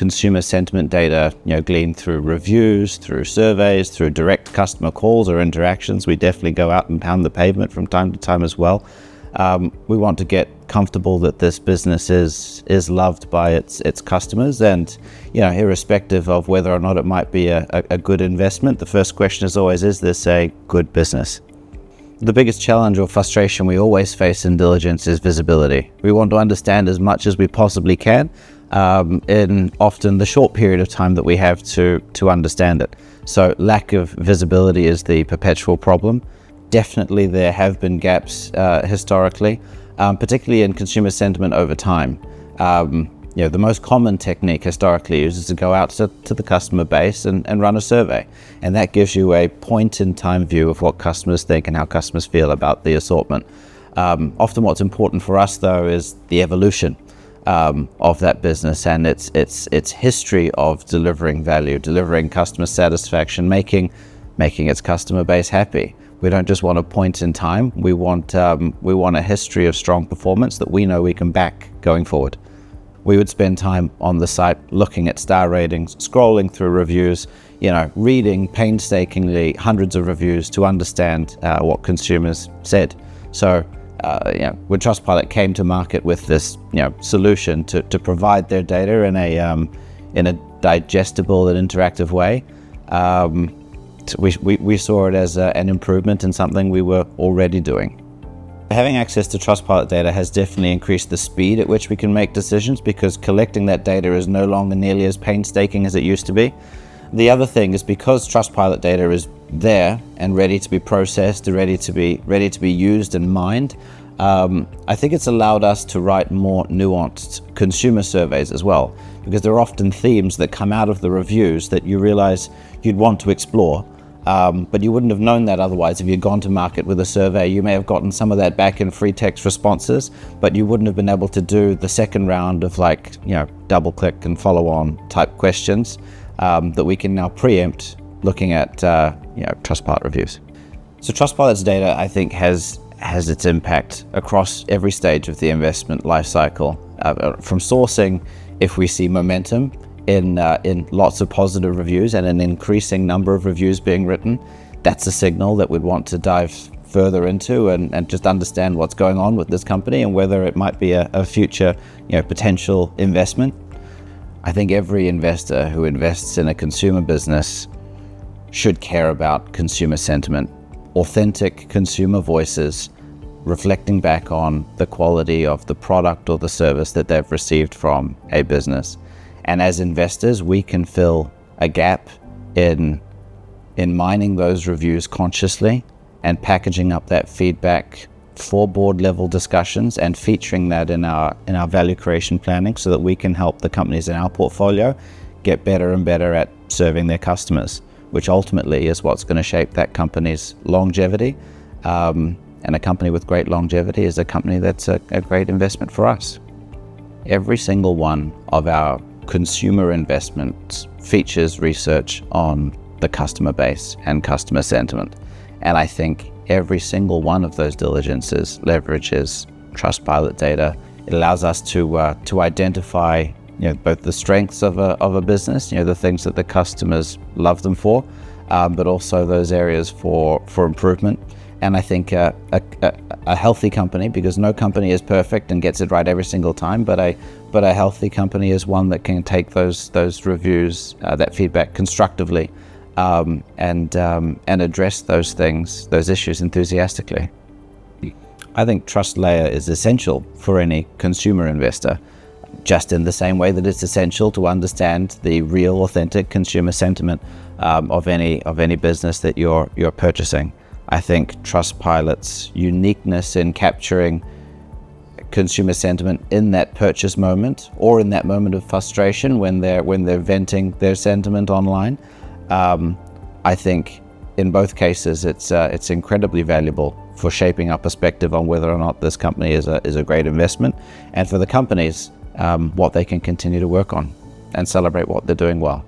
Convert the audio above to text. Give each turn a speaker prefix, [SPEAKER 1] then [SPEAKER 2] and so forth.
[SPEAKER 1] consumer sentiment data, gleaned through reviews, through surveys, through direct customer calls or interactions. We definitely go out and pound the pavement from time to time as well. We want to get comfortable that this business is loved by its customers, and irrespective of whether or not it might be a good investment, the first question is always, is this a good business? The biggest challenge or frustration we always face in diligence is visibility. We want to understand as much as we possibly can in often the short period of time that we have to understand it. So lack of visibility is the perpetual problem. Definitely there have been gaps historically, particularly in consumer sentiment over time. The most common technique historically is to go out to the customer base and run a survey. And that gives you a point-in-time view of what customers think and how customers feel about the assortment. Often what's important for us, though, is the evolution of that business and its history of delivering value, delivering customer satisfaction, making its customer base happy. We don't just want a point in time. We want a history of strong performance that we know we can back going forward. We would spend time on the site looking at star ratings, scrolling through reviews, reading painstakingly hundreds of reviews to understand what consumers said. So, when Trustpilot came to market with this, solution to provide their data in a digestible and interactive way, we saw it as an improvement in something we were already doing. Having access to Trustpilot data has definitely increased the speed at which we can make decisions, because collecting that data is no longer nearly as painstaking as it used to be. The other thing is, because Trustpilot data is there and ready to be processed, ready to be used and mined, I think it's allowed us to write more nuanced consumer surveys as well, because there are often themes that come out of the reviews that you realize you'd want to explore. But you wouldn't have known that otherwise if you'd gone to market with a survey. You may have gotten some of that back in free text responses, but you wouldn't have been able to do the second round of double click and follow on type questions that we can now preempt looking at Trustpilot reviews. So Trustpilot's data, I think, has its impact across every stage of the investment lifecycle, from sourcing. If we see momentum in lots of positive reviews and an increasing number of reviews being written, that's a signal that we'd want to dive further into and just understand what's going on with this company and whether it might be a future potential investment. I think every investor who invests in a consumer business should care about consumer sentiment, authentic consumer voices reflecting back on the quality of the product or the service that they've received from a business. And as investors, we can fill a gap in mining those reviews consciously and packaging up that feedback for board level discussions and featuring that in our value creation planning, so that we can help the companies in our portfolio get better and better at serving their customers, which ultimately is what's going to shape that company's longevity. And a company with great longevity is a company that's a great investment for us. Every single one of our consumer investments features research on the customer base and customer sentiment. And I think every single one of those diligences leverages Trustpilot data. It allows us to identify both the strengths of a business, the things that the customers love them for, but also those areas for improvement. And I think a healthy company, because no company is perfect and gets it right every single time, but a healthy company is one that can take those reviews, that feedback constructively, and address those things, those issues enthusiastically. I think TrustLayer is essential for any consumer investor, just in the same way that it's essential to understand the real, authentic consumer sentiment of any business that you're purchasing. I think Trustpilot's uniqueness in capturing consumer sentiment in that purchase moment, or in that moment of frustration when they're venting their sentiment online, I think in both cases it's incredibly valuable for shaping our perspective on whether or not this company is a great investment, and for the companies what they can continue to work on and celebrate what they're doing well.